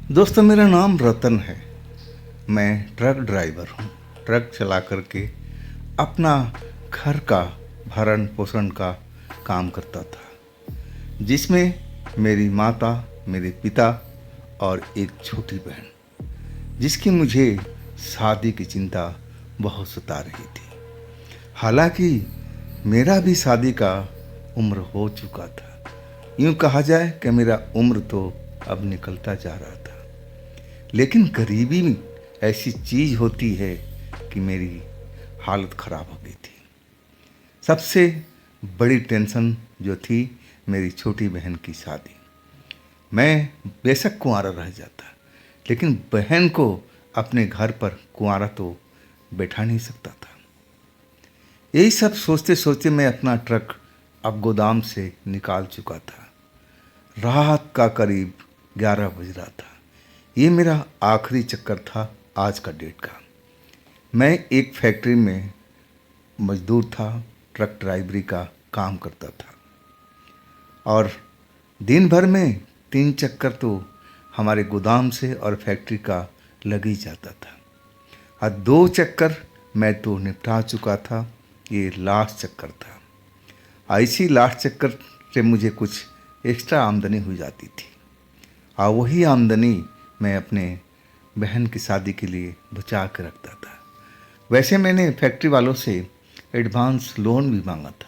दोस्तों, मेरा नाम रतन है। मैं ट्रक ड्राइवर हूँ। ट्रक चला करके अपना घर का भरण पोषण का काम करता था, जिसमें मेरी माता, मेरे पिता और एक छोटी बहन, जिसकी मुझे शादी की चिंता बहुत सता रही थी। हालांकि मेरा भी शादी का उम्र हो चुका था। यूँ कहा जाए कि मेरा उम्र तो अब निकलता जा रहा था, लेकिन गरीबी में ऐसी चीज़ होती है कि मेरी हालत ख़राब हो गई थी। सबसे बड़ी टेंशन जो थी, मेरी छोटी बहन की शादी। मैं बेशक कुंवारा रह जाता, लेकिन बहन को अपने घर पर कुंवारा तो बैठा नहीं सकता था। यही सब सोचते सोचते मैं अपना ट्रक अब गोदाम से निकाल चुका था। रात का करीब 11 बज रहा था। ये मेरा आखिरी चक्कर था आज का डेट का। मैं एक फैक्ट्री में मजदूर था, ट्रक ड्राइवरी का काम करता था, और दिन भर में 3 चक्कर तो हमारे गोदाम से और फैक्ट्री का लग ही जाता था। और 2 चक्कर मैं तो निपटा चुका था। ये लास्ट चक्कर था। ऐसी लास्ट चक्कर से मुझे कुछ एक्स्ट्रा आमदनी हो जाती थी, और वही आमदनी मैं अपने बहन की शादी के लिए बचा के रखता था। वैसे मैंने फैक्ट्री वालों से एडवांस लोन भी मांगा था,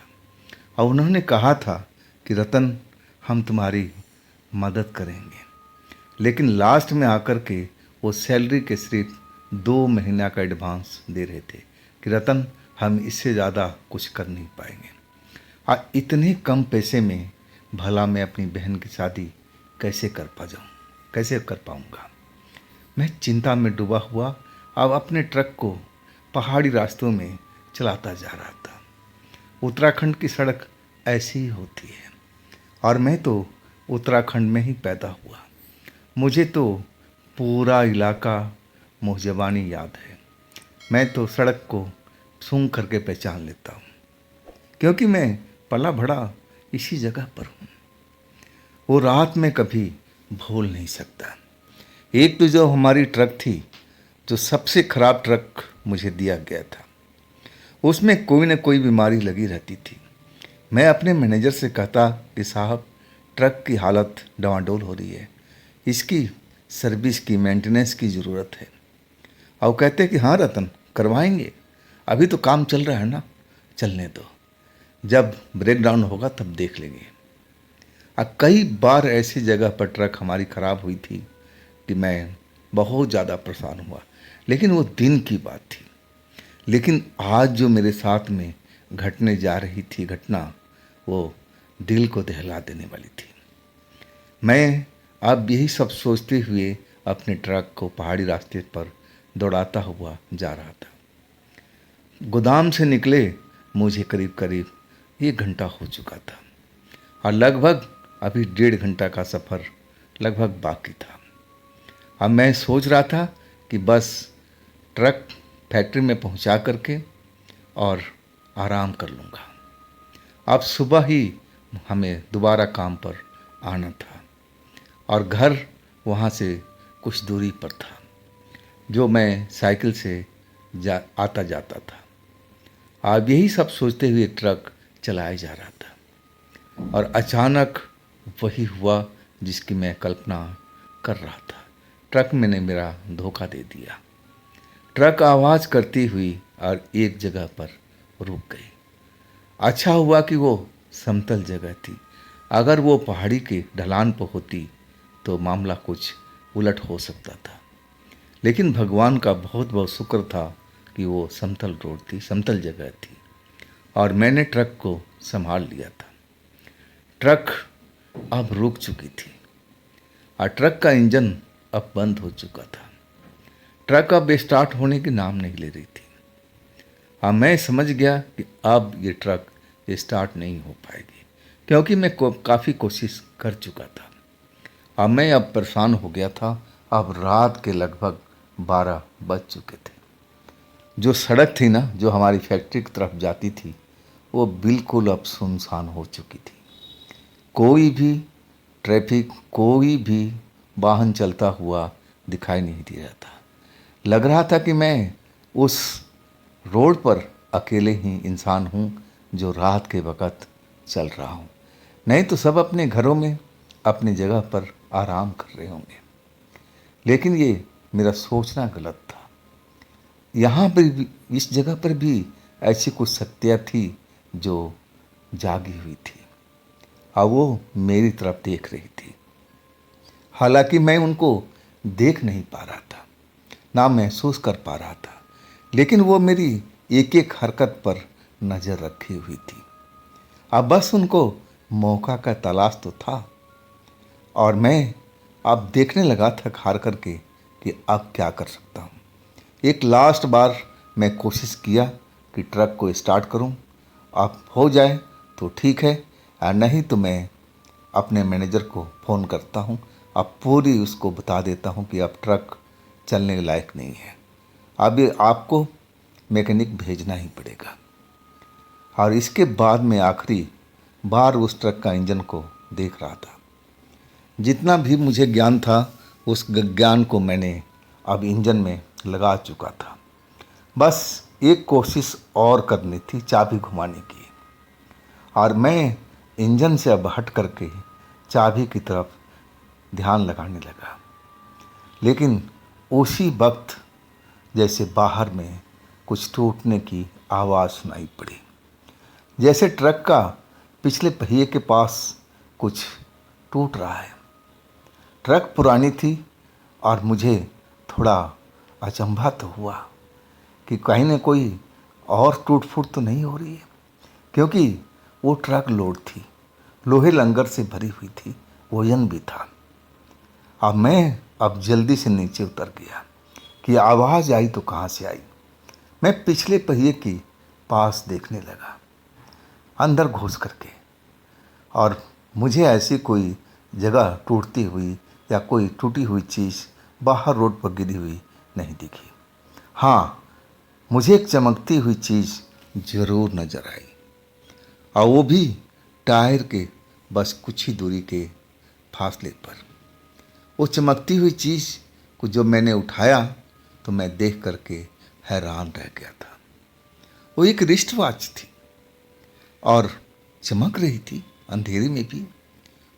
और उन्होंने कहा था कि रतन, हम तुम्हारी मदद करेंगे। लेकिन लास्ट में आकर के वो सैलरी के सिर्फ 2 महीना का एडवांस दे रहे थे कि रतन, हम इससे ज़्यादा कुछ कर नहीं पाएंगे। और इतने कम पैसे में भला मैं अपनी बहन की शादी कैसे कर कैसे कर पाऊँगा। मैं चिंता में डूबा हुआ अब अपने ट्रक को पहाड़ी रास्तों में चलाता जा रहा था। उत्तराखंड की सड़क ऐसी ही होती है, और मैं तो उत्तराखंड में ही पैदा हुआ। मुझे तो पूरा इलाका मुहजबानी याद है। मैं तो सड़क को सूंघ करके पहचान लेता हूँ, क्योंकि मैं पला बढ़ा इसी जगह पर हूँ। वो रात में कभी भूल नहीं सकता। एक तो जो हमारी ट्रक थी, जो सबसे ख़राब ट्रक मुझे दिया गया था, उसमें कोई ना कोई बीमारी लगी रहती थी। मैं अपने मैनेजर से कहता कि साहब, ट्रक की हालत डवाडोल हो रही है, इसकी सर्विस की मेंटेनेंस की ज़रूरत है। और कहते कि हाँ रतन, करवाएंगे, अभी तो काम चल रहा है ना, चलने दो, जब ब्रेक डाउन होगा तब देख लेंगे। और कई बार ऐसी जगह पर ट्रक हमारी ख़राब हुई थी कि मैं बहुत ज़्यादा परेशान हुआ, लेकिन वो दिन की बात थी। लेकिन आज जो मेरे साथ में घटने जा रही थी घटना, वो दिल को दहला देने वाली थी। मैं अब यही सब सोचते हुए अपने ट्रक को पहाड़ी रास्ते पर दौड़ाता हुआ जा रहा था। गोदाम से निकले मुझे करीब करीब 1 घंटा हो चुका था, और लगभग अभी 1.5 घंटा का सफ़र लगभग बाकी था। अब मैं सोच रहा था कि बस ट्रक फैक्ट्री में पहुंचा करके और आराम कर लूँगा। अब सुबह ही हमें दोबारा काम पर आना था, और घर वहाँ से कुछ दूरी पर था, जो मैं साइकिल से आता जाता था। अब यही सब सोचते हुए ट्रक चलाया जा रहा था, और अचानक वही हुआ जिसकी मैं कल्पना कर रहा था। ट्रक मैंने मेरा धोखा दे दिया। ट्रक आवाज़ करती हुई और एक जगह पर रुक गई। अच्छा हुआ कि वो समतल जगह थी। अगर वो पहाड़ी के ढलान पर होती तो मामला कुछ उलट हो सकता था, लेकिन भगवान का बहुत बहुत शुक्र था कि वो समतल रोड थी, समतल जगह थी, और मैंने ट्रक को संभाल लिया था। ट्रक अब रुक चुकी थी, और ट्रक का इंजन अब बंद हो चुका था। ट्रक अब स्टार्ट होने की नाम नहीं ले रही थी। अब मैं समझ गया कि अब ये ट्रक स्टार्ट नहीं हो पाएगी, क्योंकि मैं काफ़ी कोशिश कर चुका था। अब मैं परेशान हो गया था। अब रात के लगभग 12 बज चुके थे। जो सड़क थी ना, जो हमारी फैक्ट्री की तरफ जाती थी, वो बिल्कुल अब सुनसान हो चुकी थी। कोई भी ट्रैफिक, कोई भी वाहन चलता हुआ दिखाई नहीं दे रहा था। लग रहा था कि मैं उस रोड पर अकेले ही इंसान हूँ जो रात के वक़्त चल रहा हूँ, नहीं तो सब अपने घरों में अपनी जगह पर आराम कर रहे होंगे। लेकिन ये मेरा सोचना गलत था। यहाँ पर भी, इस जगह पर भी ऐसी कुछ शक्तियाँ थी जो जागी हुई थी और वो मेरी तरफ देख रही थी। हालांकि मैं उनको देख नहीं पा रहा था, ना महसूस कर पा रहा था, लेकिन वो मेरी एक एक हरकत पर नज़र रखी हुई थी। अब बस उनको मौका का तलाश तो था और मैं अब देखने लगा था खार करके कि अब क्या कर सकता हूँ। एक लास्ट बार मैं कोशिश किया कि ट्रक को स्टार्ट करूँ, अब हो जाए तो ठीक है और नहीं तो मैं अपने मैनेजर को फ़ोन करता हूँ, अब पूरी उसको बता देता हूँ कि अब ट्रक चलने लायक नहीं है, अब ये आपको मैकेनिक भेजना ही पड़ेगा। और इसके बाद मैं आखिरी बार उस ट्रक का इंजन को देख रहा था। जितना भी मुझे ज्ञान था उस ज्ञान को मैंने अब इंजन में लगा चुका था। बस एक कोशिश और करनी थी चाबी घुमाने की, और मैं इंजन से अब हट करके चाबी की तरफ ध्यान लगाने लगा। लेकिन उसी वक्त जैसे बाहर में कुछ टूटने की आवाज़ सुनाई पड़ी, जैसे ट्रक का पिछले पहिए के पास कुछ टूट रहा है। ट्रक पुरानी थी और मुझे थोड़ा अचंभा तो हुआ कि कहीं ना कोई और टूट फूट तो नहीं हो रही है, क्योंकि वो ट्रक लोड थी, लोहे लंगर से भरी हुई थी, वजन भी था। अब मैं अब जल्दी से नीचे उतर गया कि आवाज़ आई तो कहाँ से आई। मैं पिछले पहिए के पास देखने लगा अंदर घुस करके, और मुझे ऐसी कोई जगह टूटती हुई या कोई टूटी हुई चीज़ बाहर रोड पर गिरी हुई नहीं दिखी। हाँ, मुझे एक चमकती हुई चीज़ ज़रूर नज़र आई, और वो भी टायर के बस कुछ ही दूरी के फासले पर। वो चमकती हुई चीज़ को जब मैंने उठाया तो मैं देख करके हैरान रह गया था। वो एक रिस्ट वॉच थी और चमक रही थी अंधेरे में भी।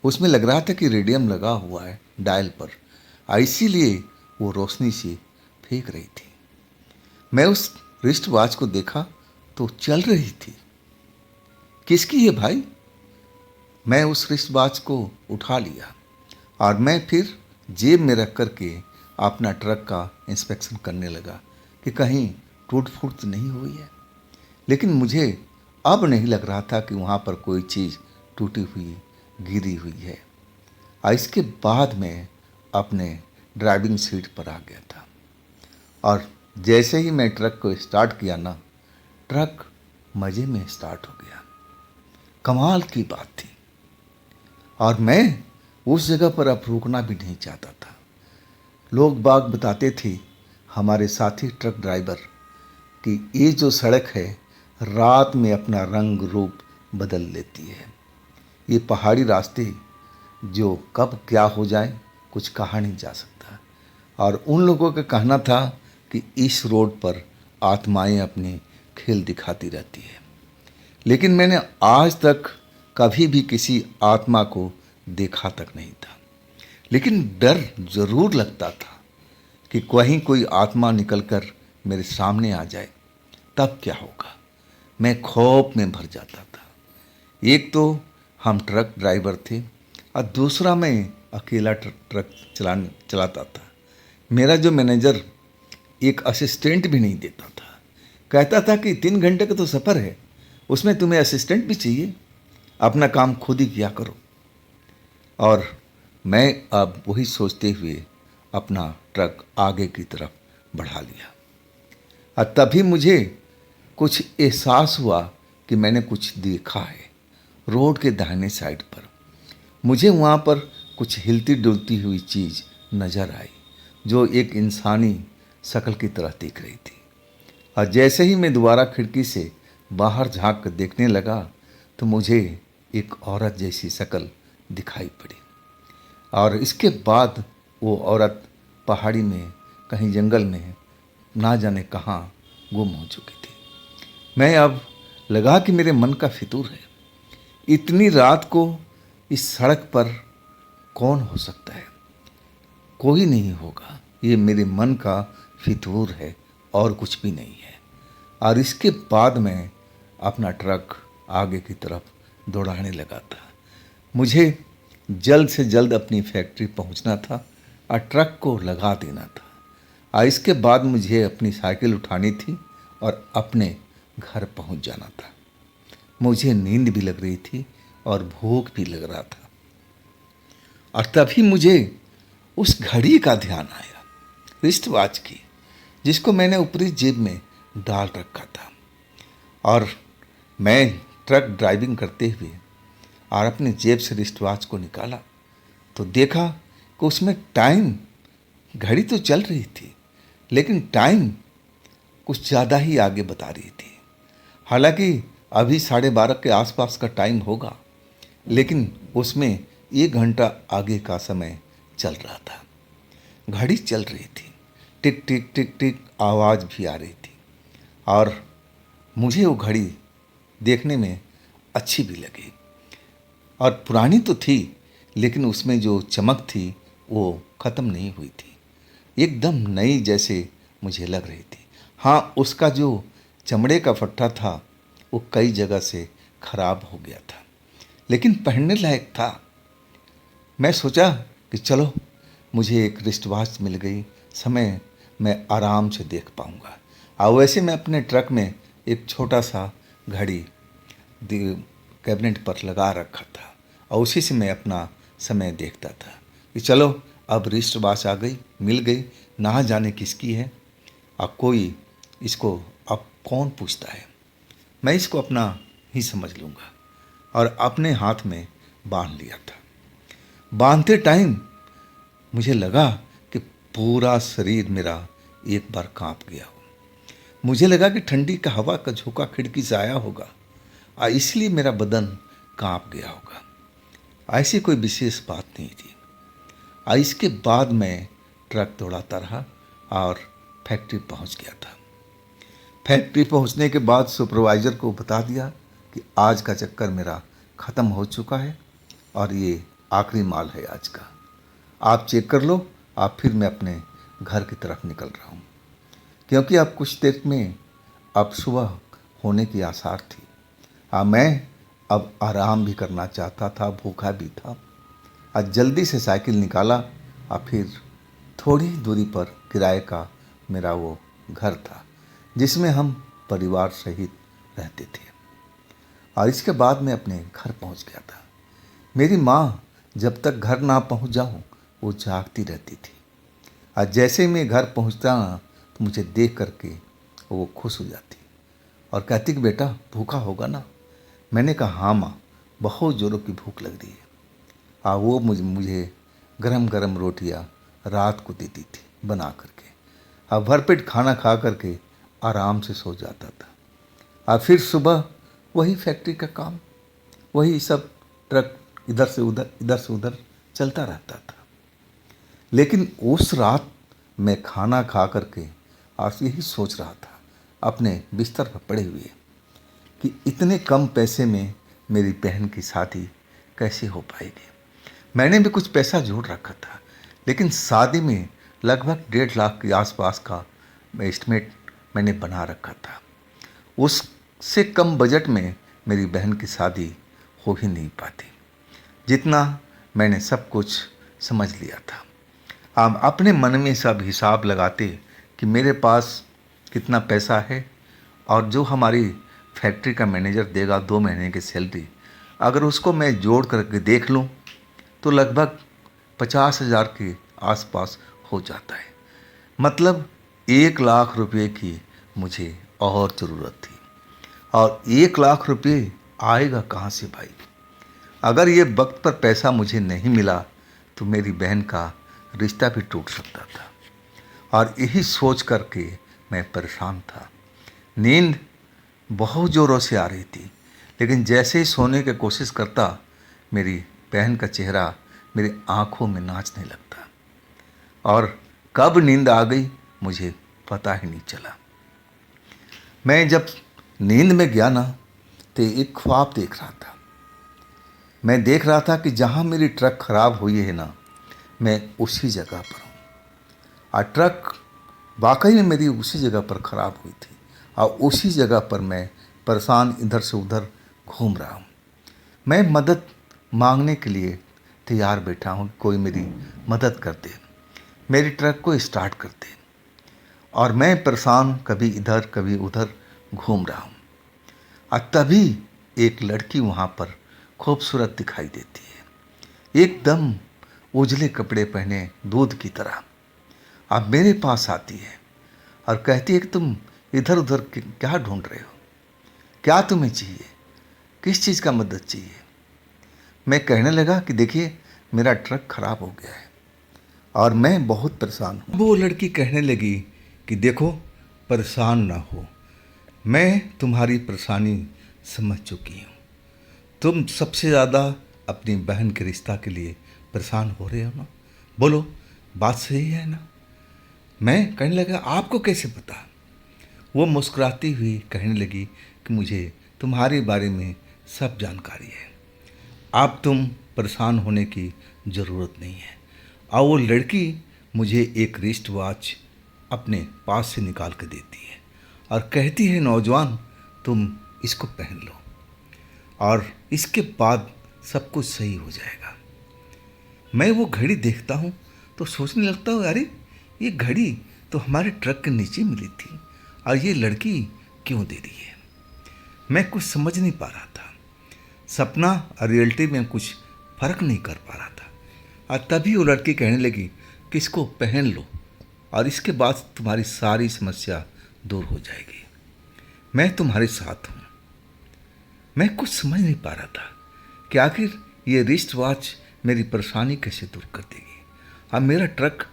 उसमें लग रहा था कि रेडियम लगा हुआ है डायल पर, इसीलिए वो रोशनी से फेंक रही थी। मैं उस रिस्ट वॉच को देखा तो चल रही थी। किसकी है भाई? मैं उस रिस्ट वॉच को उठा लिया और मैं फिर जेब में रख करके अपना ट्रक का इंस्पेक्शन करने लगा कि कहीं टूट फूट तो नहीं हुई है। लेकिन मुझे अब नहीं लग रहा था कि वहाँ पर कोई चीज़ टूटी हुई गिरी हुई है। और इसके बाद मैं अपने ड्राइविंग सीट पर आ गया था, और जैसे ही मैं ट्रक को स्टार्ट किया ना, ट्रक मज़े में स्टार्ट हो गया। कमाल की बात थी। और मैं उस जगह पर अब रुकना भी नहीं चाहता था। लोग बाग बताते थे, हमारे साथी ट्रक ड्राइवर, कि ये जो सड़क है रात में अपना रंग रूप बदल लेती है। ये पहाड़ी रास्ते जो कब क्या हो जाए कुछ कहा नहीं जा सकता। और उन लोगों का कहना था कि इस रोड पर आत्माएं अपने खेल दिखाती रहती है। लेकिन मैंने आज तक कभी भी किसी आत्मा को देखा तक नहीं था। लेकिन डर ज़रूर लगता था कि कहीं कोई आत्मा निकलकर मेरे सामने आ जाए, तब क्या होगा। मैं खौफ में भर जाता था। एक तो हम ट्रक ड्राइवर थे और दूसरा मैं अकेला ट्रक चलाता था। मेरा जो मैनेजर एक असिस्टेंट भी नहीं देता था, कहता था कि 3 घंटे का तो सफ़र है, उसमें तुम्हें असिस्टेंट भी चाहिए, अपना काम खुद ही किया करो। और मैं अब वही सोचते हुए अपना ट्रक आगे की तरफ बढ़ा लिया। और तभी मुझे कुछ एहसास हुआ कि मैंने कुछ देखा है। रोड के दाहिने साइड पर मुझे वहाँ पर कुछ हिलती डुलती हुई चीज़ नज़र आई, जो एक इंसानी शक्ल की तरह दिख रही थी। और जैसे ही मैं दोबारा खिड़की से बाहर झांक कर देखने लगा तो मुझे एक औरत जैसी शक्ल दिखाई पड़ी। और इसके बाद वो औरत पहाड़ी में, कहीं जंगल में, ना जाने कहाँ गुम हो चुकी थी। मैं अब लगा कि मेरे मन का फितूर है। इतनी रात को इस सड़क पर कौन हो सकता है? कोई नहीं होगा। ये मेरे मन का फितूर है और कुछ भी नहीं है। और इसके बाद मैं अपना ट्रक आगे की तरफ दौड़ाने लगा था। मुझे जल्द से जल्द अपनी फैक्ट्री पहुंचना था और ट्रक को लगा देना था। और इसके बाद मुझे अपनी साइकिल उठानी थी और अपने घर पहुंच जाना था। मुझे नींद भी लग रही थी और भूख भी लग रहा था। और तभी मुझे उस घड़ी का ध्यान आया, रिस्ट वॉच की, जिसको मैंने ऊपरी जेब में डाल रखा था। और मैं ट्रक ड्राइविंग करते हुए और अपने जेब से रिस्ट वॉच को निकाला तो देखा कि उसमें टाइम, घड़ी तो चल रही थी लेकिन टाइम कुछ ज़्यादा ही आगे बता रही थी। हालांकि अभी 12:30 के आसपास का टाइम होगा, लेकिन उसमें 1 घंटा आगे का समय चल रहा था। घड़ी चल रही थी, टिक टिक टिक टिक आवाज़ भी आ रही थी। और मुझे वो घड़ी देखने में अच्छी भी लगी। और पुरानी तो थी, लेकिन उसमें जो चमक थी वो ख़त्म नहीं हुई थी, एकदम नई जैसे मुझे लग रही थी। हाँ, उसका जो चमड़े का फट्टा था वो कई जगह से खराब हो गया था, लेकिन पहनने लायक था। मैं सोचा कि चलो, मुझे एक रिस्ट वॉच मिल गई, समय मैं आराम से देख पाऊँगा। और वैसे मैं अपने ट्रक में एक छोटा सा घड़ी कैबिनेट पर लगा रखा था और उसी से मैं अपना समय देखता था कि चलो, अब रिस्ट वॉच आ गई, मिल गई, ना जाने किसकी है और कोई इसको अब कौन पूछता है, मैं इसको अपना ही समझ लूँगा। और अपने हाथ में बांध लिया था। बांधते टाइम मुझे लगा कि पूरा शरीर मेरा एक बार कांप गया हो। मुझे लगा कि ठंडी का हवा का झोंका खिड़की से आया होगा और इसलिए मेरा बदन कांप गया होगा। ऐसी कोई विशेष बात नहीं थी। और इसके बाद मैं ट्रक दौड़ाता रहा और फैक्ट्री पहुंच गया था। फैक्ट्री पहुंचने के बाद सुपरवाइज़र को बता दिया कि आज का चक्कर मेरा ख़त्म हो चुका है और ये आखिरी माल है आज का, आप चेक कर लो। आप फिर मैं अपने घर की तरफ निकल रहा हूँ, क्योंकि अब कुछ देर में अब सुबह होने की आसार थी। मैं अब आराम भी करना चाहता था, भूखा भी था। आज जल्दी से साइकिल निकाला और फिर थोड़ी दूरी पर किराए का मेरा वो घर था, जिसमें हम परिवार सहित रहते थे। और इसके बाद मैं अपने घर पहुंच गया था। मेरी माँ जब तक घर ना पहुंच जाऊं वो जागती रहती थी। और जैसे ही मैं घर पहुंचता ना तो मुझे देख करके वो खुश हो जाती और कहती कि बेटा भूखा होगा ना। मैंने कहा हाँ माँ, बहुत ज़ोरों की भूख लग रही है। और वो मुझे गरम गरम रोटियाँ रात को देती थी बना करके। और भरपेट खाना खा करके आराम से सो जाता था। और फिर सुबह वही फैक्ट्री का काम, वही सब, ट्रक इधर से उधर चलता रहता था। लेकिन उस रात मैं खाना खा करके और यही सोच रहा था अपने बिस्तर पर पड़े हुए कि इतने कम पैसे में मेरी बहन की शादी कैसे हो पाएगी। मैंने भी कुछ पैसा जोड़ रखा था, लेकिन शादी में लगभग 1.5 लाख के आसपास का एस्टिमेट मैंने बना रखा था। उससे कम बजट में मेरी बहन की शादी हो ही नहीं पाती, जितना मैंने सब कुछ समझ लिया था। आप अपने मन में सब हिसाब लगाते कि मेरे पास कितना पैसा है और जो हमारी फैक्ट्री का मैनेजर देगा 2 महीने की सैलरी, अगर उसको मैं जोड़ करके देख लूँ तो लगभग 50,000 के आसपास हो जाता है। मतलब 1 लाख रुपए की मुझे और ज़रूरत थी। और 1 लाख रुपए आएगा कहाँ से भाई? अगर ये वक्त पर पैसा मुझे नहीं मिला तो मेरी बहन का रिश्ता भी टूट सकता था। और यही सोच करके मैं परेशान था। नींद बहुत ज़ोरों से आ रही थी, लेकिन जैसे ही सोने की कोशिश करता मेरी बहन का चेहरा मेरी आंखों में नाचने लगता। और कब नींद आ गई मुझे पता ही नहीं चला। मैं जब नींद में गया ना तो एक ख्वाब देख रहा था। मैं देख रहा था कि जहाँ मेरी ट्रक खराब हुई है ना, मैं उसी जगह पर हूँ। और ट्रक वाकई में मेरी उसी जगह पर ख़राब हुई थी और उसी जगह पर मैं परेशान इधर से उधर घूम रहा हूँ। मैं मदद मांगने के लिए तैयार बैठा हूँ, कोई मेरी मदद कर दे, मेरी ट्रक को स्टार्ट कर दे। और मैं परेशान कभी इधर कभी उधर घूम रहा हूँ। और तभी एक लड़की वहाँ पर खूबसूरत दिखाई देती है, एकदम उजले कपड़े पहने दूध की तरह। अब मेरे पास आती है और कहती है कि तुम इधर उधर क्या ढूंढ रहे हो, क्या तुम्हें चाहिए, किस चीज़ का मदद चाहिए। मैं कहने लगा कि देखिए मेरा ट्रक खराब हो गया है और मैं बहुत परेशान हूँ। वो लड़की कहने लगी कि देखो परेशान ना हो, मैं तुम्हारी परेशानी समझ चुकी हूँ। तुम सबसे ज़्यादा अपनी बहन के रिश्ता के लिए परेशान हो रहे हो ना, बोलो बात सही है ना। मैं कहने लगा आपको कैसे पता। वो मुस्कुराती हुई कहने लगी कि मुझे तुम्हारे बारे में सब जानकारी है, अब तुम परेशान होने की ज़रूरत नहीं है। और वो लड़की मुझे एक रिस्ट वॉच अपने पास से निकाल कर देती है और कहती है नौजवान तुम इसको पहन लो और इसके बाद सब कुछ सही हो जाएगा। मैं वो घड़ी देखता हूँ तो सोचने लगता हूँ अरे ये घड़ी तो हमारे ट्रक के नीचे मिली थी और ये लड़की क्यों दे रही है। मैं कुछ समझ नहीं पा रहा था, सपना और रियलिटी में कुछ फ़र्क नहीं कर पा रहा था। और तभी वो लड़की कहने लगी कि इसको पहन लो और इसके बाद तुम्हारी सारी समस्या दूर हो जाएगी, मैं तुम्हारे साथ हूँ। मैं कुछ समझ नहीं पा रहा था कि आखिर ये रिस्ट वॉच मेरी परेशानी कैसे दूर कर देगी। अब मेरा ट्रक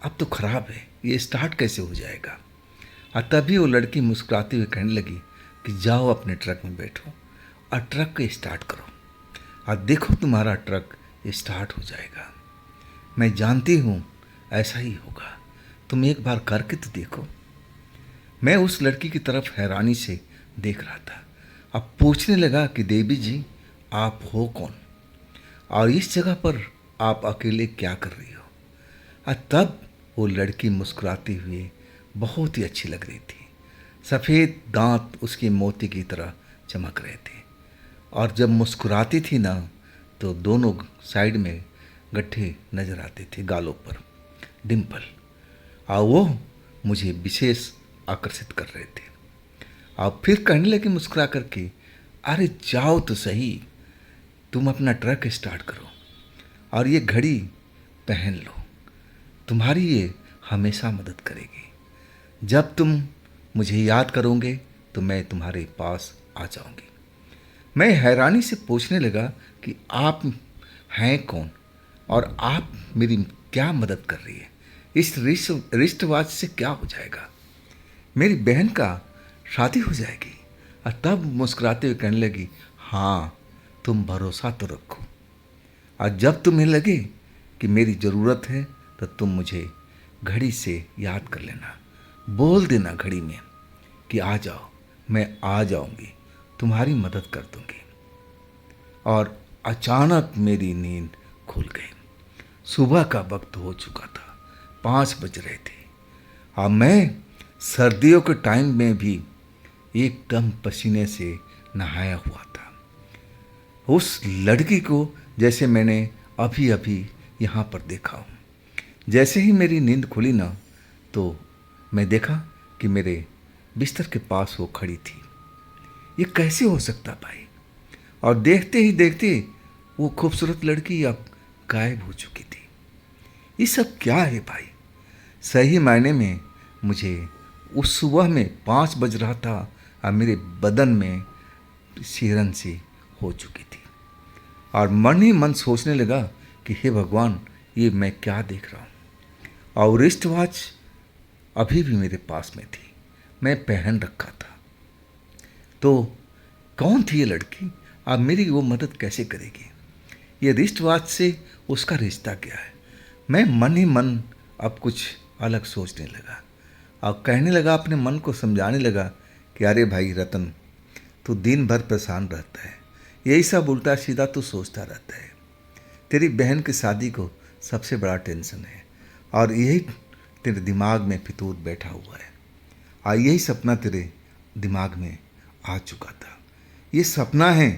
अब तो ख़राब है, ये स्टार्ट कैसे हो जाएगा। और तभी वो लड़की मुस्कुराती हुई कहने लगी कि जाओ अपने ट्रक में बैठो और ट्रक को स्टार्ट करो और देखो तुम्हारा ट्रक स्टार्ट हो जाएगा। मैं जानती हूँ ऐसा ही होगा, तुम एक बार करके तो देखो। मैं उस लड़की की तरफ हैरानी से देख रहा था। अब पूछने लगा कि देवी जी आप हो कौन और इस जगह पर आप अकेले क्या कर रही हो। और तब वो लड़की मुस्कुराती हुई बहुत ही अच्छी लग रही थी, सफ़ेद दांत उसके मोती की तरह चमक रहे थे और जब मुस्कुराती थी ना तो दोनों साइड में गड्ढे नज़र आते थे, गालों पर डिम्पल, और वो मुझे विशेष आकर्षित कर रहे थे। और फिर कहने लगे मुस्कुरा करके अरे जाओ तो सही, तुम अपना ट्रक स्टार्ट करो और ये घड़ी पहन लो, तुम्हारी ये हमेशा मदद करेगी। जब तुम मुझे याद करोगे तो मैं तुम्हारे पास आ जाऊंगी। मैं हैरानी से पूछने लगा कि आप हैं कौन और आप मेरी क्या मदद कर रही है, इस रिस्ट वॉच से क्या हो जाएगा, मेरी बहन का शादी हो जाएगी। और तब मुस्कुराते हुए कहने लगी हाँ तुम भरोसा तो रखो और जब तुम्हें लगे कि मेरी ज़रूरत है तो तुम मुझे घड़ी से याद कर लेना, बोल देना घड़ी में कि आ जाओ, मैं आ जाऊंगी, तुम्हारी मदद कर दूंगी। और अचानक मेरी नींद खुल गई। सुबह का वक्त हो चुका था, 5 बज रहे थे और मैं सर्दियों के टाइम में भी एकदम पसीने से नहाया हुआ था। उस लड़की को जैसे मैंने अभी अभी यहाँ पर देखा हूँ। जैसे ही मेरी नींद खुली ना तो मैं देखा कि मेरे बिस्तर के पास वो खड़ी थी। ये कैसे हो सकता भाई। और देखते ही देखते वो खूबसूरत लड़की अब गायब हो चुकी थी। ये सब क्या है भाई। सही मायने में मुझे उस सुबह में 5 बज रहा था और मेरे बदन में सिहरन सी हो चुकी थी और मन ही मन सोचने लगा कि हे भगवान ये मैं क्या देख रहा हूँ। और रिस्ट वॉच अभी भी मेरे पास में थी, मैं पहन रखा था। तो कौन थी ये लड़की, अब मेरी वो मदद कैसे करेगी, ये रिस्ट वॉच से उसका रिश्ता क्या है। मैं मन ही मन अब कुछ अलग सोचने लगा और कहने लगा, अपने मन को समझाने लगा कि अरे भाई रतन, तू दिन भर परेशान रहता है, यही सब उल्टा सीधा तू सोचता रहता है। तेरी बहन की शादी को सबसे बड़ा टेंशन है और यही तेरे दिमाग में फितूर बैठा हुआ है और यही सपना तेरे दिमाग में आ चुका था। ये सपना है,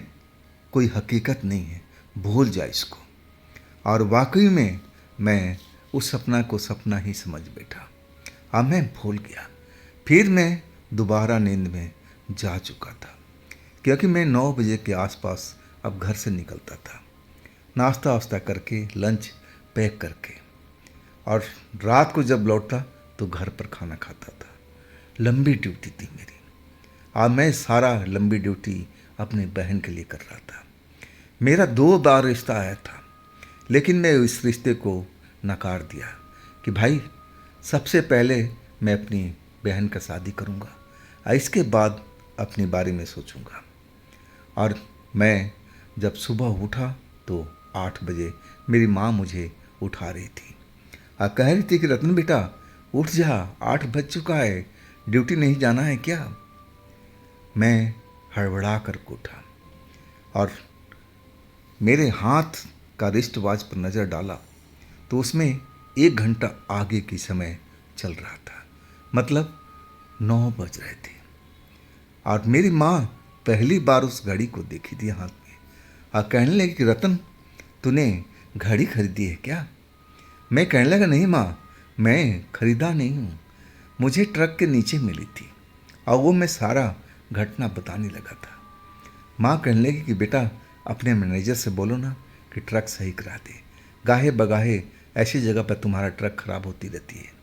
कोई हकीकत नहीं है, भूल जा इसको। और वाकई में मैं उस सपना को सपना ही समझ बैठा। अब मैं भूल गया। फिर मैं दोबारा नींद में जा चुका था, क्योंकि मैं 9 बजे के आसपास अब घर से निकलता था, नाश्ता वास्ता करके, लंच पैक करके, और रात को जब लौटता तो घर पर खाना खाता था। लंबी ड्यूटी थी मेरी। अब मैं सारा लंबी ड्यूटी अपने बहन के लिए कर रहा था। मेरा 2 बार रिश्ता आया था, लेकिन मैं इस रिश्ते को नकार दिया कि भाई सबसे पहले मैं अपनी बहन का शादी करूँगा और इसके बाद अपने बारे में सोचूंगा। और मैं जब सुबह उठा तो 8 बजे मेरी माँ मुझे उठा रही थी और कह रही थी कि रतन बेटा उठ जा, 8 बज चुका है, ड्यूटी नहीं जाना है क्या? मैं हड़बड़ा कर उठा और मेरे हाथ का रिस्ट वॉच पर नज़र डाला तो उसमें 1 घंटा आगे की समय चल रहा था, मतलब 9 बज रहे थे। और मेरी माँ पहली बार उस घड़ी को देखी थी हाथ में और कहने लगी कि रतन, तूने घड़ी खरीदी है क्या? मैं कहने लगा, नहीं माँ, मैं खरीदा नहीं हूँ, मुझे ट्रक के नीचे मिली थी। और वो मैं सारा घटना बताने लगा था। माँ कहने लगी कि बेटा अपने मैनेजर से बोलो ना कि ट्रक सही करा दे, गाहे बगाहे ऐसी जगह पर तुम्हारा ट्रक खराब होती रहती है।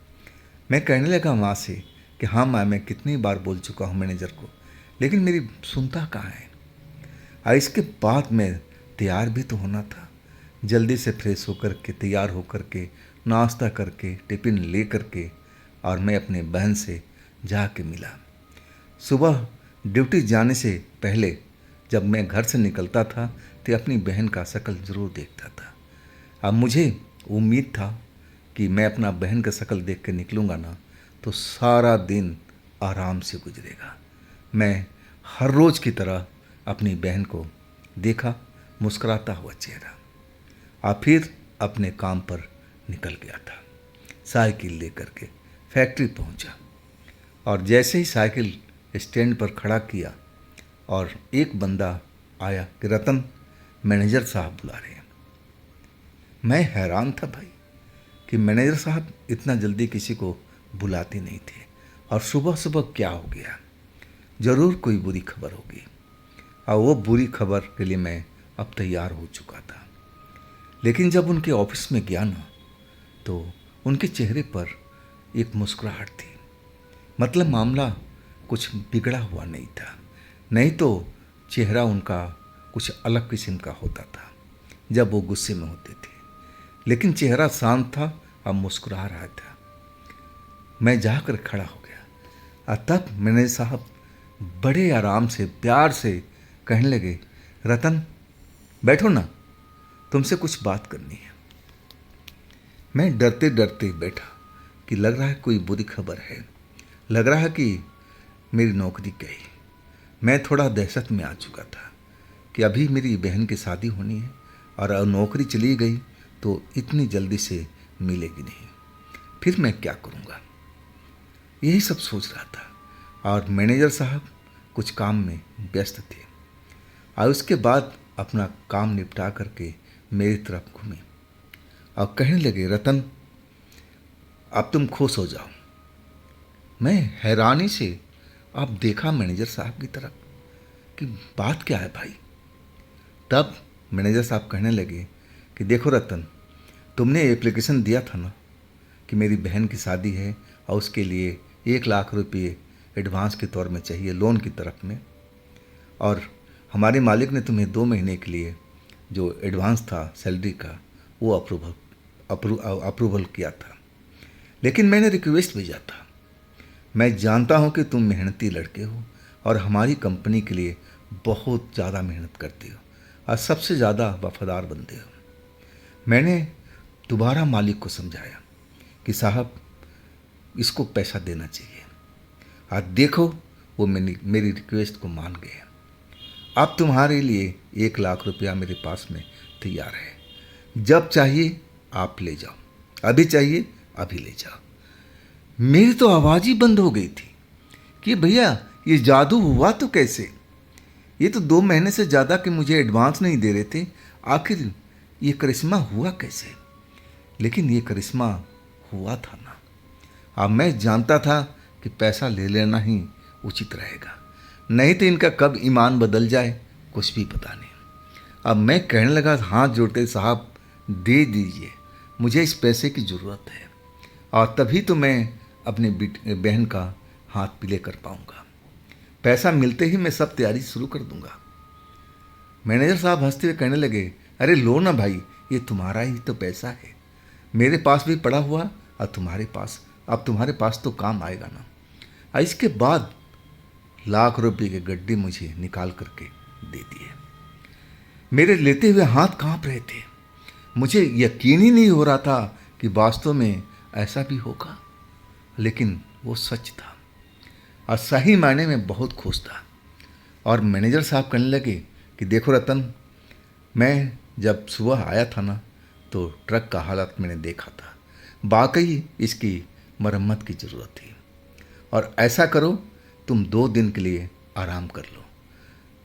मैं कहने लगा माँ से कि हाँ माँ, मैं कितनी बार बोल चुका हूँ मैनेजर को, लेकिन मेरी सुनता कहाँ है। और इसके बाद मैं तैयार भी तो होना था। जल्दी से फ्रेश होकर के, तैयार होकर के, नाश्ता करके, टिफ़िन ले करके, और मैं अपने बहन से जाके मिला। सुबह ड्यूटी जाने से पहले जब मैं घर से निकलता था तो अपनी बहन का शक्ल ज़रूर देखता था। अब मुझे उम्मीद था कि मैं अपना बहन का शक्ल देख के निकलूँगा ना तो सारा दिन आराम से गुजरेगा। मैं हर रोज़ की तरह अपनी बहन को देखा, मुस्कुराता हुआ चेहरा, और फिर अपने काम पर निकल गया था। साइकिल लेकर के फैक्ट्री पहुंचा और जैसे ही साइकिल स्टैंड पर खड़ा किया और एक बंदा आया कि रतन, मैनेजर साहब बुला रहे हैं। मैं हैरान था भाई कि मैनेजर साहब इतना जल्दी किसी को बुलाते नहीं थे, और सुबह सुबह क्या हो गया, ज़रूर कोई बुरी खबर होगी। और वो बुरी खबर के लिए मैं अब तैयार हो चुका था। लेकिन जब उनके ऑफिस में गया ना तो उनके चेहरे पर एक मुस्कुराहट थी, मतलब मामला कुछ बिगड़ा हुआ नहीं था। नहीं तो चेहरा उनका कुछ अलग किस्म का होता था जब वो गुस्से में होते थे, लेकिन चेहरा शांत था और मुस्कुरा रहा था। मैं जाकर खड़ा हो गया और तब मैनेजर साहब बड़े आराम से, प्यार से कहने लगे, रतन बैठो ना, तुमसे कुछ बात करनी है। मैं डरते डरते बैठा कि लग रहा है कोई बुरी खबर है, लग रहा है कि मेरी नौकरी गई। मैं थोड़ा दहशत में आ चुका था कि अभी मेरी बहन की शादी होनी है और नौकरी चली गई तो इतनी जल्दी से मिलेगी नहीं, फिर मैं क्या करूँगा, यही सब सोच रहा था। और मैनेजर साहब कुछ काम में व्यस्त थे और उसके बाद अपना काम निपटा करके मेरी तरफ घूमे और कहने लगे, रतन अब तुम खुश हो जाओ। मैं हैरानी से अब देखा मैनेजर साहब की तरफ कि बात क्या है भाई। तब मैनेजर साहब कहने लगे कि देखो रतन, तुमने एप्लीकेशन दिया था ना कि मेरी बहन की शादी है और उसके लिए 1 लाख रुपये एडवांस के तौर में चाहिए लोन की तरफ में, और हमारे मालिक ने तुम्हें 2 महीने के लिए जो एडवांस था सैलरी का वो अप्रूवल किया था। लेकिन मैंने रिक्वेस्ट भेजा था, मैं जानता हूँ कि तुम मेहनती लड़के हो और हमारी कंपनी के लिए बहुत ज़्यादा मेहनत करते हो और सबसे ज़्यादा वफादार बंदे हो। मैंने दोबारा मालिक को समझाया कि साहब इसको पैसा देना चाहिए। आज देखो वो मेरी रिक्वेस्ट को मान गए। अब तुम्हारे लिए 1 लाख रुपया मेरे पास में तैयार है, जब चाहिए आप ले जाओ, अभी चाहिए अभी ले जाओ। मेरी तो आवाज़ ही बंद हो गई थी कि भैया ये जादू हुआ तो कैसे? ये तो 2 महीने से ज़्यादा के मुझे एडवांस नहीं दे रहे थे, आखिर ये करिश्मा हुआ कैसे? लेकिन ये करिश्मा हुआ था ना। अब मैं जानता था कि पैसा ले लेना ही उचित रहेगा, नहीं तो इनका कब ईमान बदल जाए कुछ भी पता नहीं। अब मैं कहने लगा हाथ जोड़ते, साहब दे दीजिए, मुझे इस पैसे की ज़रूरत है और तभी तो मैं अपनी बहन का हाथ पीले कर पाऊंगा। पैसा मिलते ही मैं सब तैयारी शुरू कर दूंगा। मैनेजर साहब हंसते हुए कहने लगे, अरे लो ना भाई, ये तुम्हारा ही तो पैसा है, मेरे पास भी पड़ा हुआ और तुम्हारे पास तो काम आएगा ना। और इसके बाद लाख रुपए के गड्ढे मुझे निकाल करके दे दिए। मेरे लेते हुए हाथ कांप रहे थे, मुझे यकीन ही नहीं हो रहा था कि वास्तव में ऐसा भी होगा, लेकिन वो सच था और सही मायने में बहुत खुश था। और मैनेजर साहब कहने लगे कि देखो रतन, मैं जब सुबह आया था ना तो ट्रक का हालत मैंने देखा था, वाकई इसकी मरम्मत की ज़रूरत थी। और ऐसा करो, तुम 2 दिन के लिए आराम कर लो,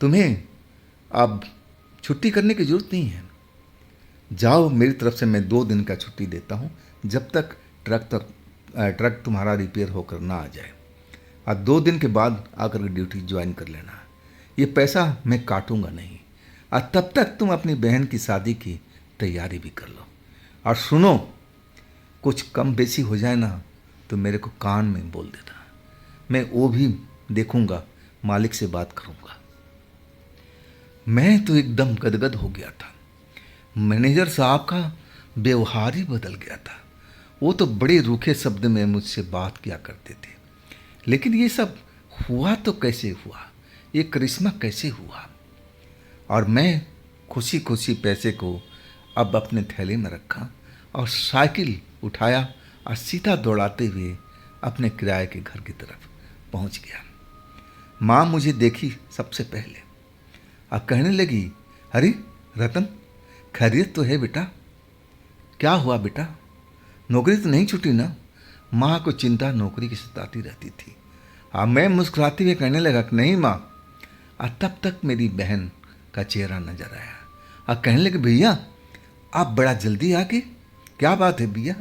तुम्हें अब छुट्टी करने की ज़रूरत नहीं है। जाओ, मेरी तरफ से मैं 2 दिन का छुट्टी देता हूँ, जब तक ट्रक तुम्हारा रिपेयर होकर ना आ जाए। और 2 दिन के बाद आकर ड्यूटी ज्वाइन कर लेना। ये पैसा मैं काटूंगा नहीं, और तब तक तुम अपनी बहन की शादी की तैयारी भी कर लो। और सुनो, कुछ कम बेसी हो जाए ना तो मेरे को कान में बोल देना, मैं वो भी देखूंगा, मालिक से बात करूंगा। मैं तो एकदम गदगद हो गया था। मैनेजर साहब का व्यवहार ही बदल गया था। वो तो बड़े रूखे शब्द में मुझसे बात किया करते थे, लेकिन ये सब हुआ तो कैसे हुआ, ये करिश्मा कैसे हुआ? और मैं खुशी खुशी पैसे को अब अपने थैले में रखा और साइकिल उठाया और सीधा दौड़ाते हुए अपने किराए के घर की तरफ पहुंच गया। माँ मुझे देखी सबसे पहले और कहने लगी, अरे रतन, खैरियत तो है बेटा? क्या हुआ बेटा, नौकरी तो नहीं छूटी ना? माँ को चिंता नौकरी की सताती रहती थी। मैं मुस्कुराते हुए कहने लगा कि नहीं माँ। और तब तक मेरी बहन का चेहरा नजर आया और कहने लगे, भैया आप बड़ा जल्दी आ गए, क्या बात है भैया,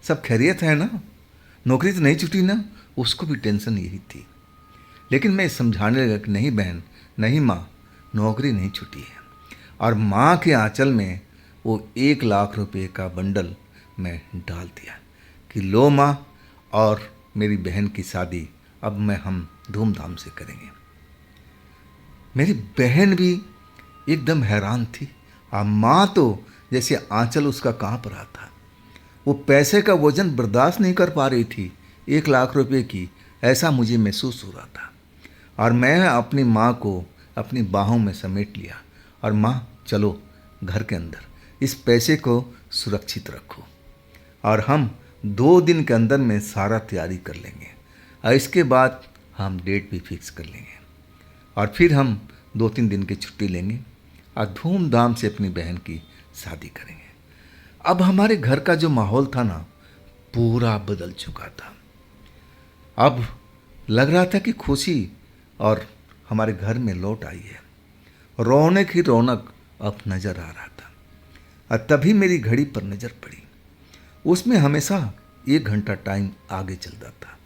सब खैरियत है ना? नौकरी तो नहीं छूटी ना? उसको भी टेंशन यही थी, लेकिन मैं समझाने लगा कि नहीं बहन, नहीं माँ, नौकरी नहीं छूटी है। और माँ के आंचल में वो 1 लाख रुपए का बंडल मैं डाल दिया कि लो माँ, और मेरी बहन की शादी अब हम धूमधाम से करेंगे। मेरी बहन भी एकदम हैरान थी और माँ तो जैसे आंचल उसका कांप रहा था। वो पैसे का वजन बर्दाश्त नहीं कर पा रही थी, 1 लाख रुपए की, ऐसा मुझे महसूस हो रहा था। और मैं अपनी माँ को अपनी बाहों में समेट लिया और माँ चलो घर के अंदर, इस पैसे को सुरक्षित रखो और हम 2 दिन के अंदर में सारा तैयारी कर लेंगे और इसके बाद हम डेट भी फिक्स कर लेंगे और फिर हम 2-3 दिन की छुट्टी लेंगे और धूमधाम से अपनी बहन की शादी करेंगे। अब हमारे घर का जो माहौल था ना, पूरा बदल चुका था। अब लग रहा था कि खुशी और हमारे घर में लौट आई है, रौनक ही रौनक अब नजर आ रहा था। और तभी मेरी घड़ी पर नज़र पड़ी, उसमें हमेशा 1 घंटा टाइम आगे चलता था।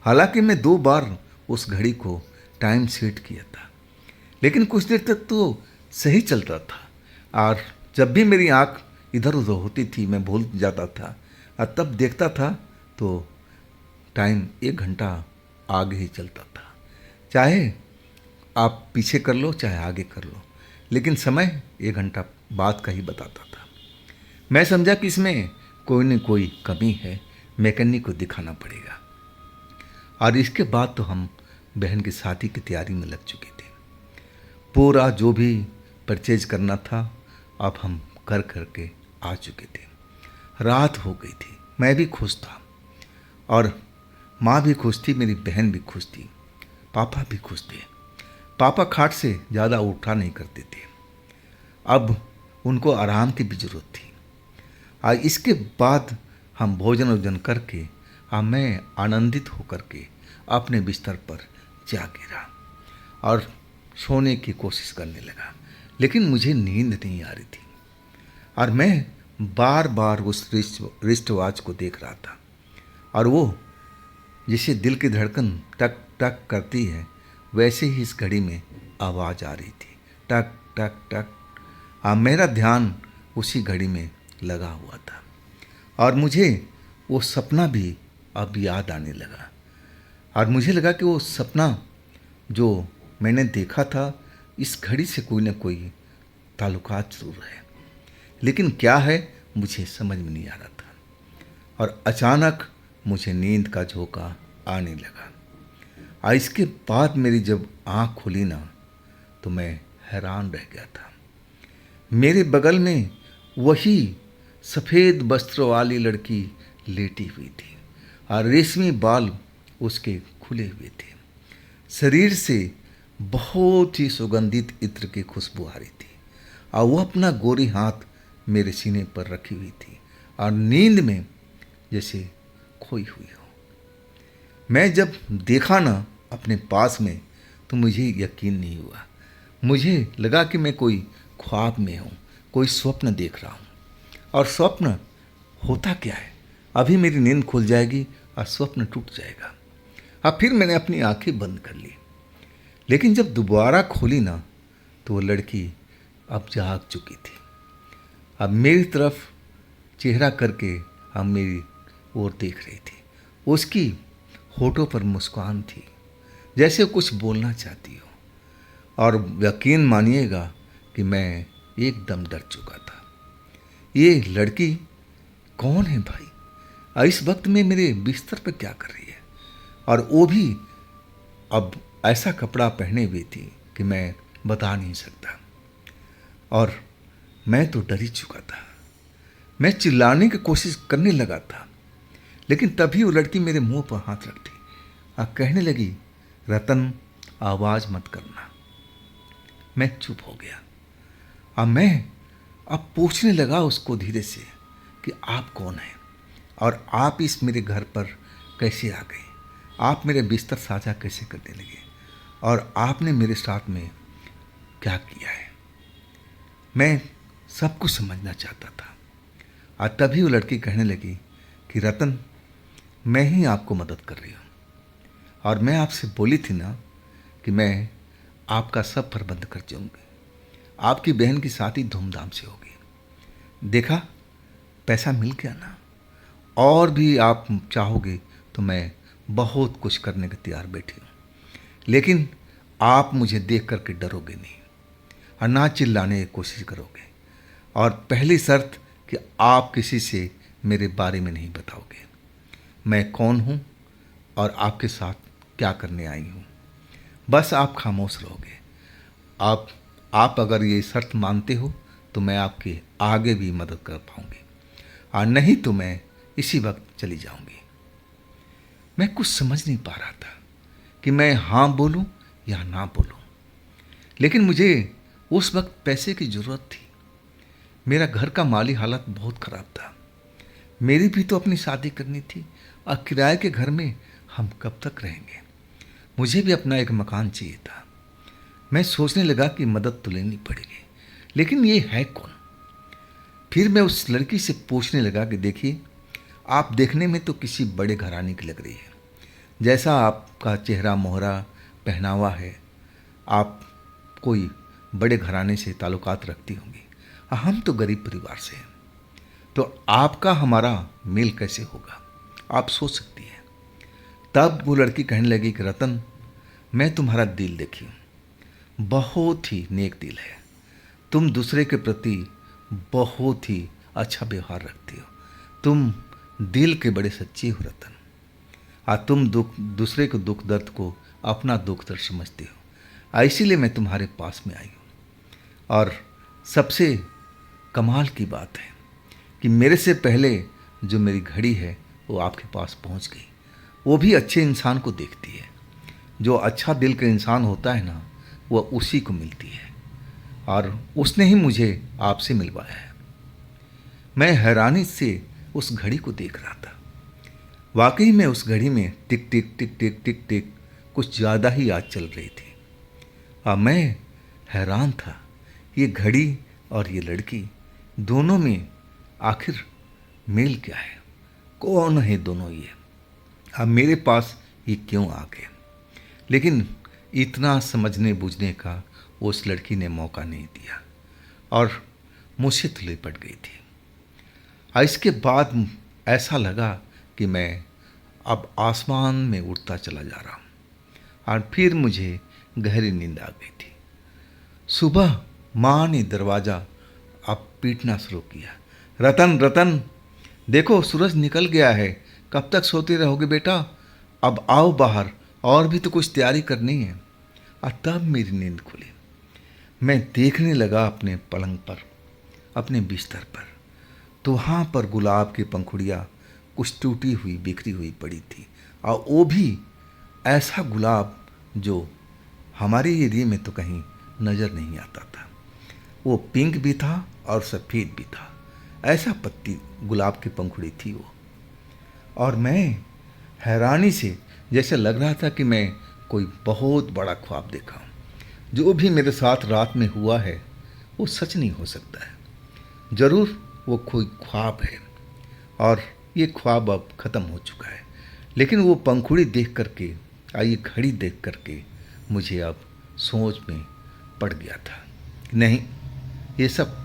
हालांकि मैं 2 बार उस घड़ी को टाइम सेट किया था, लेकिन कुछ देर तक तो सही चलता था और जब भी मेरी आँख इधर उधर होती थी मैं भूल जाता था और तब देखता था तो टाइम 1 घंटा आगे ही चलता था। चाहे आप पीछे कर लो चाहे आगे कर लो, लेकिन समय 1 घंटा बाद का ही बताता था। मैं समझा कि इसमें कोई न कोई कमी है, मैकेनिक को दिखाना पड़ेगा। और इसके बाद तो हम बहन की शादी की तैयारी में लग चुके थे। पूरा जो भी परचेज करना था अब हम कर करके आ चुके थे। रात हो गई थी, मैं भी खुश था और माँ भी खुश थी, मेरी बहन भी खुश थी, पापा भी खुश थे। पापा खाट से ज़्यादा उठा नहीं करते थे, अब उनको आराम की भी ज़रूरत थी। आज इसके बाद हम भोजन वोजन करके मैं आनंदित होकर के अपने बिस्तर पर जा गिरा और सोने की कोशिश करने लगा, लेकिन मुझे नींद नहीं आ रही थी और मैं बार बार उस रिस्ट वॉच को देख रहा था और वो जैसे दिल की धड़कन टक टक करती है वैसे ही इस घड़ी में आवाज़ आ रही थी, टक टक टक। मेरा ध्यान उसी घड़ी में लगा हुआ था और मुझे वो सपना भी अब याद आने लगा और मुझे लगा कि वो सपना जो मैंने देखा था इस घड़ी से कोई ना कोई ताल्लुकात ज़रूर है, लेकिन क्या है मुझे समझ में नहीं आ रहा था। और अचानक मुझे नींद का झोंका आने लगा और इसके बाद मेरी जब आँख खुली ना तो मैं हैरान रह गया था। मेरे बगल में वही सफ़ेद वस्त्र वाली लड़की लेटी हुई थी और रेशमी बाल उसके खुले हुए थे। शरीर से बहुत ही सुगंधित इत्र की खुशबू आ रही थी और वो अपना गोरी हाथ मेरे सीने पर रखी हुई थी और नींद में जैसे खोई हुई हो। मैं जब देखा ना अपने पास में तो मुझे यकीन नहीं हुआ। मुझे लगा कि मैं कोई ख्वाब में हूँ, कोई स्वप्न देख रहा हूँ। और स्वप्न होता क्या है, अभी मेरी नींद खुल जाएगी और स्वप्न टूट जाएगा। अब फिर मैंने अपनी आंखें बंद कर ली, लेकिन जब दोबारा खोली ना तो वो लड़की अब जाग चुकी थी। अब मेरी तरफ चेहरा करके अब मेरी ओर देख रही थी। उसकी होठों पर मुस्कान थी जैसे कुछ बोलना चाहती हो। और यकीन मानिएगा कि मैं एकदम डर चुका था। ये लड़की कौन है भाई, और इस वक्त में मेरे बिस्तर पर क्या कर रही है, और वो भी अब ऐसा कपड़ा पहने हुई थी कि मैं बता नहीं सकता। और मैं तो डर ही चुका था। मैं चिल्लाने की कोशिश करने लगा था, लेकिन तभी वो लड़की मेरे मुंह पर हाथ रखती और कहने लगी, रतन आवाज़ मत करना। मैं चुप हो गया और मैं अब पूछने लगा उसको धीरे से कि आप कौन हैं और आप इस मेरे घर पर कैसे आ गए, आप मेरे बिस्तर साझा कैसे करने लगे और आपने मेरे साथ में क्या किया है। मैं सब कुछ समझना चाहता था और तभी वो लड़की कहने लगी कि रतन, मैं ही आपको मदद कर रही हूँ और मैं आपसे बोली थी ना कि मैं आपका सब प्रबंध कर जाऊँगी, आपकी बहन की शादी धूमधाम से होगी। देखा, पैसा मिल गया ना, और भी आप चाहोगे तो मैं बहुत कुछ करने के तैयार बैठी हूँ, लेकिन आप मुझे देख करके डरोगे नहीं और ना चिल्लाने की कोशिश करोगे। और पहली शर्त कि आप किसी से मेरे बारे में नहीं बताओगे, मैं कौन हूँ और आपके साथ क्या करने आई हूँ। बस आप खामोश रहोगे। आप अगर ये शर्त मानते हो तो मैं आपके आगे भी मदद कर पाऊँगी, और नहीं तो मैं इसी वक्त चली जाऊँगी। मैं कुछ समझ नहीं पा रहा था कि मैं हाँ बोलूँ या ना बोलूँ, लेकिन मुझे उस वक्त पैसे की ज़रूरत थी। मेरा घर का माली हालत बहुत ख़राब था। मेरी भी तो अपनी शादी करनी थी और किराए के घर में हम कब तक रहेंगे। मुझे भी अपना एक मकान चाहिए था। मैं सोचने लगा कि मदद तो लेनी पड़ेगी, लेकिन ये है कौन। फिर मैं उस लड़की से पूछने लगा कि देखिए, आप देखने में तो किसी बड़े घराने की लग रही है, जैसा आपका चेहरा मोहरा पहनावा है, आप कोई बड़े घराने से ताल्लुकात रखती होंगी। हम तो गरीब परिवार से हैं, तो आपका हमारा मेल कैसे होगा, आप सोच सकती हैं। तब वो लड़की कहने लगी कि रतन, मैं तुम्हारा दिल देखी हूँ, बहुत ही नेक दिल है। तुम दूसरे के प्रति बहुत ही अच्छा व्यवहार रखती हो। तुम दिल के बड़े सच्चे हो रतन, और तुम दूसरे के दुख दर्द को अपना दुख दर्द समझते हो। इसीलिए मैं तुम्हारे पास में आई हूँ। और सबसे कमाल की बात है कि मेरे से पहले जो मेरी घड़ी है वो आपके पास पहुँच गई वो भी अच्छे इंसान को देखती है। जो अच्छा दिल का इंसान होता है ना, वह उसी को मिलती है, और उसने ही मुझे आपसे मिलवाया है। मैं हैरानी से उस घड़ी को देख रहा था। वाकई में उस घड़ी में टिक टिक टिक टिक टिक टिक कुछ ज़्यादा ही याद चल रही थी। और मैं हैरान था, ये घड़ी और ये लड़की दोनों में आखिर मेल क्या है? कौन है दोनों ये? अब मेरे पास ये क्यों आ गए? लेकिन इतना समझने बूझने का उस लड़की ने मौका नहीं दिया और मुझसे तो लिपट गई थी। और इसके बाद ऐसा लगा कि मैं अब आसमान में उड़ता चला जा रहा हूँ, और फिर मुझे गहरी नींद आ गई थी। सुबह माँ ने दरवाज़ा अब पीटना शुरू किया। रतन रतन, देखो सूरज निकल गया है, कब तक सोते रहोगे बेटा? अब आओ बाहर, और भी तो कुछ तैयारी करनी है। और तब मेरी नींद खुली। मैं देखने लगा अपने पलंग पर, अपने बिस्तर पर, तो वहाँ पर गुलाब की पंखुड़ियाँ कुछ टूटी हुई बिखरी हुई पड़ी थी, और वो भी ऐसा गुलाब जो हमारे एरिया में तो कहीं नज़र नहीं आता था। वो पिंक भी था और सफ़ेद भी था, ऐसा पत्ती गुलाब की पंखुड़ी थी वो। और मैं हैरानी से, जैसे लग रहा था कि मैं कोई बहुत बड़ा ख्वाब देखा हूँ। जो भी मेरे साथ रात में हुआ है वो सच नहीं हो सकता है। ज़रूर वो कोई ख्वाब है, और ये ख्वाब अब ख़त्म हो चुका है। लेकिन वो पंखुड़ी देख करके, ये घड़ी देख करके मुझे अब सोच में पड़ गया था। नहीं, ये सब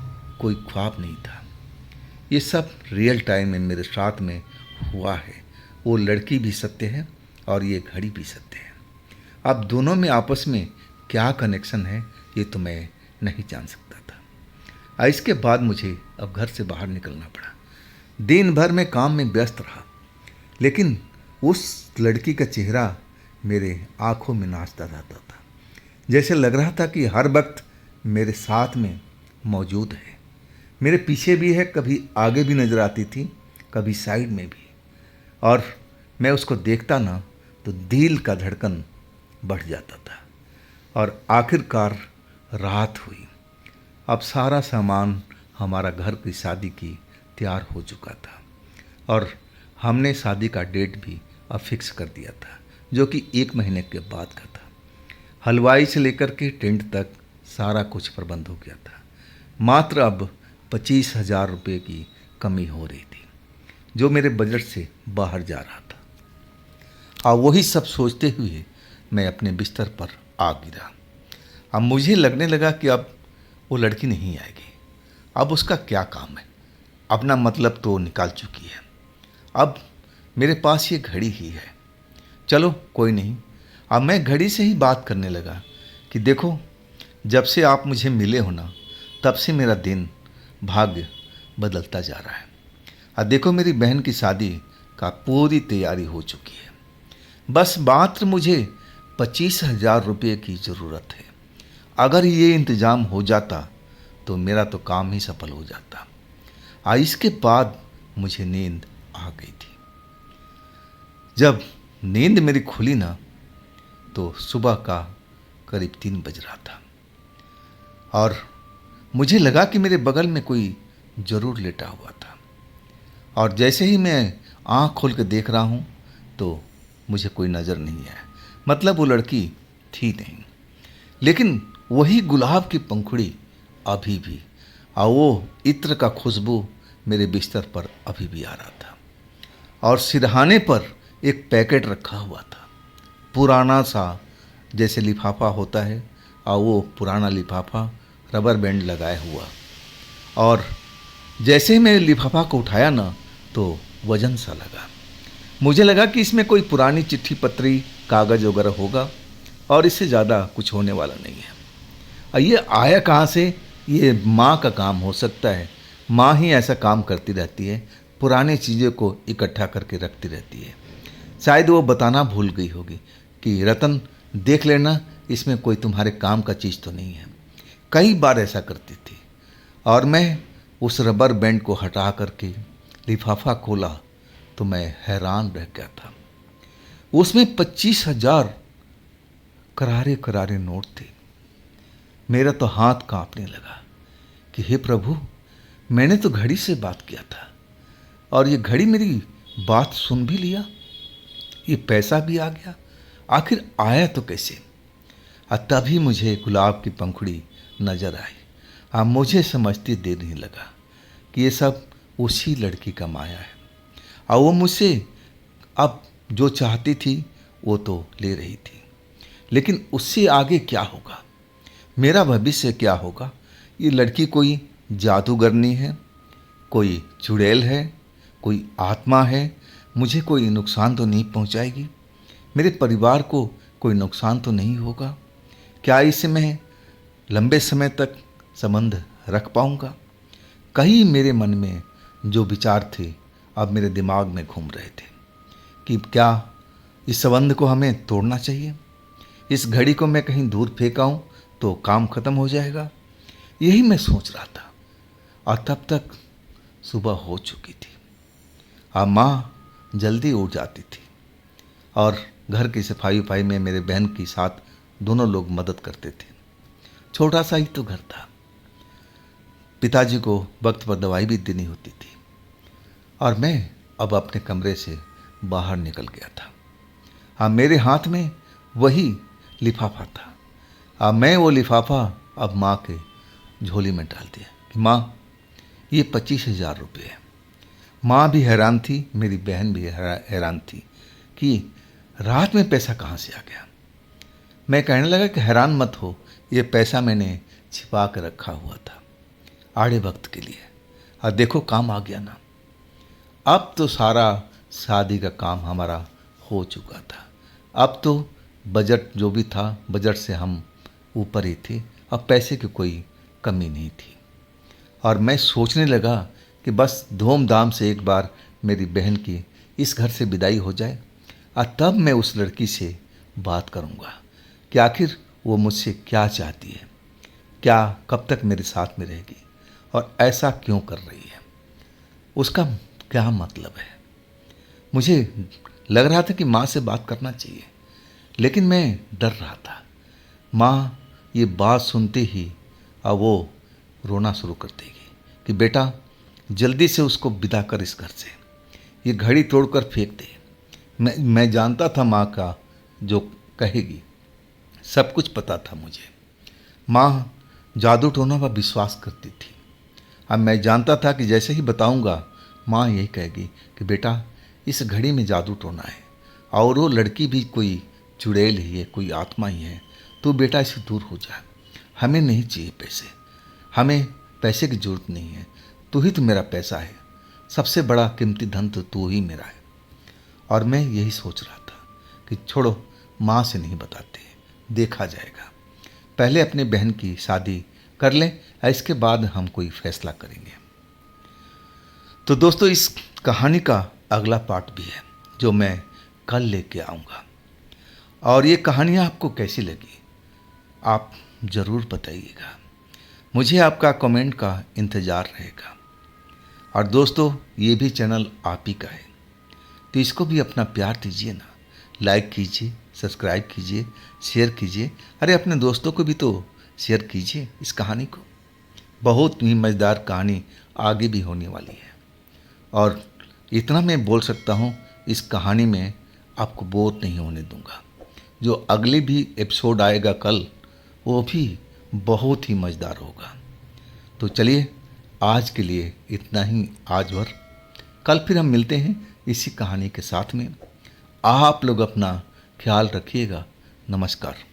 कोई ख्वाब नहीं था, ये सब रियल टाइम में मेरे साथ में हुआ है। वो लड़की भी सत्य है और ये घड़ी भी सत्य है। अब दोनों में आपस में क्या कनेक्शन है ये तो मैं नहीं जान सकता था। इसके बाद मुझे अब घर से बाहर निकलना पड़ा। दिन भर मैं काम में व्यस्त रहा, लेकिन उस लड़की का चेहरा मेरे आंखों में नाचता रहता था। जैसे लग रहा था कि हर वक्त मेरे साथ में मौजूद है, मेरे पीछे भी है, कभी आगे भी नज़र आती थी, कभी साइड में भी। और मैं उसको देखता ना तो दिल का धड़कन बढ़ जाता था। और आखिरकार रात हुई। अब सारा सामान हमारा घर की शादी की तैयार हो चुका था, और हमने शादी का डेट भी अब फिक्स कर दिया था, जो कि 1 महीने के बाद का था। हलवाई से लेकर के टेंट तक सारा कुछ प्रबंध हो गया था। मात्र अब 25,000 रुपये की कमी हो रही थी, जो मेरे बजट से बाहर जा रहा था। और वही सब सोचते हुए मैं अपने बिस्तर पर आ गिरा। अब मुझे लगने लगा कि अब वो लड़की नहीं आएगी। अब उसका क्या काम है, अपना मतलब तो निकाल चुकी है। अब मेरे पास ये घड़ी ही है। चलो कोई नहीं। अब मैं घड़ी से ही बात करने लगा कि देखो, जब से आप मुझे मिले हो ना, तब से मेरा दिन भाग्य बदलता जा रहा है। अब देखो, मेरी बहन की शादी का पूरी तैयारी हो चुकी है। बस मात्र मुझे 25,000 रुपये की ज़रूरत है। अगर ये इंतज़ाम हो जाता तो मेरा तो काम ही सफल हो जाता। इसके बाद मुझे नींद आ गई थी। जब नींद मेरी खुली ना, तो सुबह का करीब 3 बज रहा था, और मुझे लगा कि मेरे बगल में कोई ज़रूर लेटा हुआ था। और जैसे ही मैं आँख खोल के देख रहा हूँ तो मुझे कोई नज़र नहीं आया। मतलब वो लड़की थी नहीं, लेकिन वही गुलाब की पंखुड़ी अभी भी, और वो इत्र का खुशबू मेरे बिस्तर पर अभी भी आ रहा था। और सिरहाने पर एक पैकेट रखा हुआ था, पुराना सा, जैसे लिफाफा होता है, और वो पुराना लिफाफा रबर बैंड लगाया हुआ। और जैसे ही मैंने लिफाफा को उठाया ना, तो वजन सा लगा। मुझे लगा कि इसमें कोई पुरानी चिट्ठी पत्री कागज़ वगैरह होगा, और इससे ज़्यादा कुछ होने वाला नहीं है। और ये आया कहाँ से? ये माँ का काम हो सकता है। माँ ही ऐसा काम करती रहती है, पुराने चीज़ों को इकट्ठा करके रखती रहती है। शायद वो बताना भूल गई होगी कि रतन देख लेना, इसमें कोई तुम्हारे काम का चीज़ तो नहीं है। कई बार ऐसा करती थी। और मैं उस रबर बैंड को हटा करके लिफाफा खोला तो मैं हैरान रह गया था। उसमें 25,000 करारे करारे नोट थे। मेरा तो हाथ कांपने लगा कि हे प्रभु, मैंने तो घड़ी से बात किया था और ये घड़ी मेरी बात सुन भी लिया, ये पैसा भी आ गया, आखिर आया तो कैसे? तभी मुझे गुलाब की पंखुड़ी नजर आई। अब मुझे समझते देर नहीं लगा कि ये सब उसी लड़की का माया है और वो मुझसे अब जो चाहती थी वो तो ले रही थी, लेकिन उससे आगे क्या होगा, मेरा भविष्य क्या होगा? ये लड़की कोई जादूगरनी है, कोई चुड़ैल है, कोई आत्मा है, मुझे कोई नुकसान तो नहीं पहुंचाएगी? मेरे परिवार को कोई नुकसान तो नहीं होगा? क्या इससे मैं लंबे समय तक संबंध रख पाऊंगा? कहीं मेरे मन में जो विचार थे अब मेरे दिमाग में घूम रहे थे कि क्या इस संबंध को हमें तोड़ना चाहिए, इस घड़ी को मैं कहीं दूर फेंकाऊं तो काम खत्म हो जाएगा। यही मैं सोच रहा था और तब तक सुबह हो चुकी थी। अब माँ जल्दी उठ जाती थी और घर की सफाई उफाई में मेरे बहन के साथ दोनों लोग मदद करते थे। छोटा सा ही तो घर था। पिताजी को वक्त पर दवाई भी देनी होती थी और मैं अब अपने कमरे से बाहर निकल गया था। हाँ, मेरे हाथ में वही लिफाफा था। अब मैं वो लिफाफा अब माँ के झोली में डाल दिया कि माँ, ये 25,000 रुपये है। माँ भी हैरान थी, मेरी बहन भी हैरान थी कि रात में पैसा कहाँ से आ गया। मैं कहने लगा कि हैरान मत हो, ये पैसा मैंने छिपा कर रखा हुआ था आड़े वक्त के लिए, और देखो काम आ गया ना। अब तो सारा शादी का काम हमारा हो चुका था। अब तो बजट जो भी था, बजट से हम ऊपर ही थे। अब पैसे की कोई कमी नहीं थी और मैं सोचने लगा कि बस धूमधाम से एक बार मेरी बहन की इस घर से विदाई हो जाए और तब मैं उस लड़की से बात करूंगा कि आखिर वो मुझसे क्या चाहती है, क्या कब तक मेरे साथ में रहेगी और ऐसा क्यों कर रही है, उसका क्या मतलब है। मुझे लग रहा था कि माँ से बात करना चाहिए, लेकिन मैं डर रहा था। माँ ये बात सुनते ही अब वो रोना शुरू कर देगी कि बेटा जल्दी से उसको विदा कर इस घर से, ये घड़ी तोड़कर फेंक दे। मैं जानता था माँ का जो कहेगी, सब कुछ पता था मुझे। माँ जादू टोना पर विश्वास करती थी। अब मैं जानता था कि जैसे ही बताऊंगा माँ यही कहेगी कि बेटा इस घड़ी में जादू टोना है और वो लड़की भी कोई चुड़ैल ही है, कोई आत्मा ही है, तो बेटा इससे दूर हो जा। हमें नहीं चाहिए पैसे, हमें पैसे की जरूरत नहीं है, तू ही तो मेरा पैसा है, सबसे बड़ा कीमती धन तो तू ही मेरा है। और मैं यही सोच रहा था कि छोड़ो, माँ से नहीं बताते, देखा जाएगा, पहले अपने बहन की शादी कर लें, इसके बाद हम कोई फैसला करेंगे। तो दोस्तों, इस कहानी का अगला पार्ट भी है जो मैं कल लेके आऊँगा और ये कहानियाँ आपको कैसी लगी आप ज़रूर बताइएगा। मुझे आपका कमेंट का इंतज़ार रहेगा। और दोस्तों, ये भी चैनल आप ही का है, तो इसको भी अपना प्यार दीजिए ना, लाइक कीजिए, सब्सक्राइब कीजिए, शेयर कीजिए। अरे अपने दोस्तों को भी तो शेयर कीजिए इस कहानी को। बहुत ही मज़ेदार कहानी आगे भी होने वाली है और इतना मैं बोल सकता हूँ, इस कहानी में आपको बोर नहीं होने दूंगा। जो अगले भी एपिसोड आएगा कल, वो भी बहुत ही मज़ेदार होगा। तो चलिए, आज के लिए इतना ही आज भर। कल फिर हम मिलते हैं इसी कहानी के साथ में। आप लोग अपना ख्याल रखिएगा। नमस्कार।